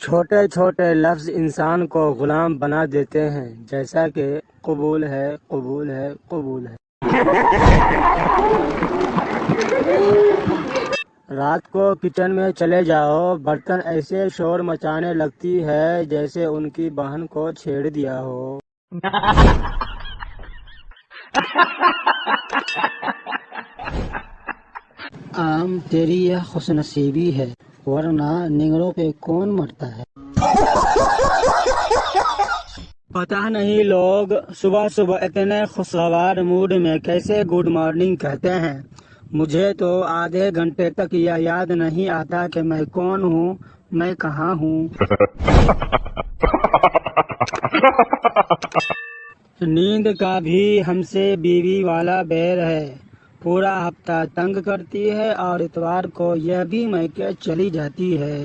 چھوٹے چھوٹے لفظ انسان کو غلام بنا دیتے ہیں، جیسا کہ قبول ہے، قبول ہے، قبول ہے۔ رات کو کچن میں چلے جاؤ، برتن ایسے شور مچانے لگتی ہے جیسے ان کی بہن کو چھیڑ دیا ہو۔ عام تیری یہ خوش نصیبی ہے، ورنہ نگروں پہ کون مرتا ہے۔ پتہ نہیں لوگ صبح صبح اتنے خوشگوار موڈ میں کیسے گڈ مارننگ کہتے ہیں۔ مجھے تو آدھے گھنٹے تک یہ یاد نہیں آتا کہ میں کون ہوں، میں کہاں ہوں۔ نیند کا بھی ہم سے بیوی والا بیر ہے، پورا ہفتہ تنگ کرتی ہے اور اتوار کو یہ بھی میکے چلی جاتی ہے۔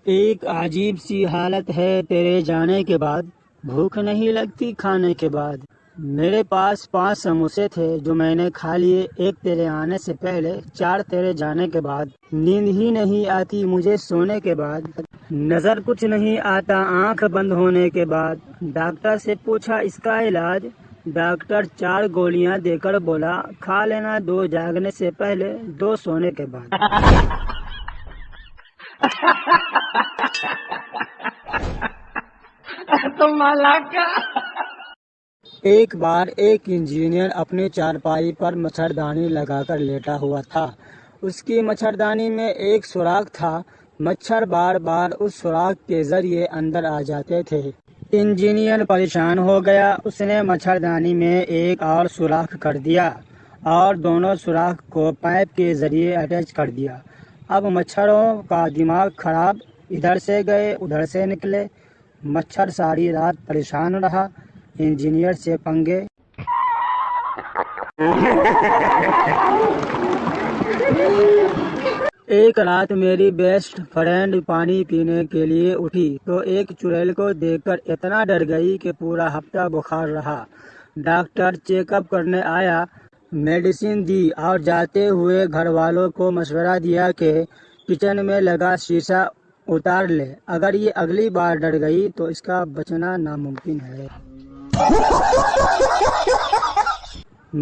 ایک عجیب سی حالت ہے تیرے جانے کے بعد، بھوک نہیں لگتی کھانے کے بعد۔ میرے پاس 5 سموسے تھے جو میں نے کھا لیے، ایک تیرے آنے سے پہلے، 4 تیرے جانے کے بعد۔ نیند ہی نہیں آتی مجھے سونے کے بعد، نظر کچھ نہیں آتا آنکھ بند ہونے کے بعد۔ ڈاکٹر سے پوچھا اس کا علاج، ڈاکٹر 4 گولیاں دے کر بولا کھا لینا، 2 جاگنے سے پہلے، 2 سونے کے بعد۔ ایک بار ایک انجینئر اپنی چارپائی پر مچھردانی لگا کر لیٹا ہوا تھا۔ اس کی مچھردانی میں ایک سوراخ تھا، مچھر بار بار اس سوراخ کے ذریعے اندر آ جاتے تھے۔ انجینئر پریشان ہو گیا، اس نے مچھردانی میں ایک اور سوراخ کر دیا اور دونوں سوراخ کو پائپ کے ذریعے اٹیچ کر دیا۔ اب مچھروں کا دماغ خراب، ادھر سے گئے ادھر سے نکلے، مچھر ساری رات پریشان رہا، انجینئر سے پنگے۔ ایک رات میری بیسٹ فرینڈ پانی پینے کے لیے اٹھی تو ایک چڑیل کو دیکھ کر اتنا ڈر گئی کہ پورا ہفتہ بخار رہا۔ ڈاکٹر چیک اپ کرنے آیا، میڈیسن دی اور جاتے ہوئے گھر والوں کو مشورہ دیا کہ کچن میں لگا شیشہ اتار لے، اگر یہ اگلی بار ڈر گئی تو اس کا بچنا ناممکن ہے۔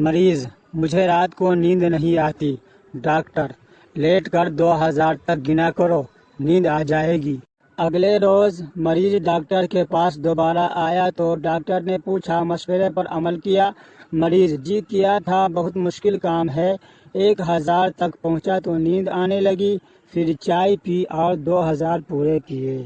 مریض: مجھے رات کو نیند نہیں آتی۔ ڈاکٹر: لیٹ کر 2000 تک گنا کرو، نیند آ جائے گی۔ اگلے روز مریض ڈاکٹر کے پاس دوبارہ آیا تو ڈاکٹر نے پوچھا مشورے پر عمل کیا؟ مریض: جی کیا تھا، بہت مشکل کام ہے۔ 1000 تک پہنچا تو نیند آنے لگی، پھر چائے پی اور 2000 پورے کیے۔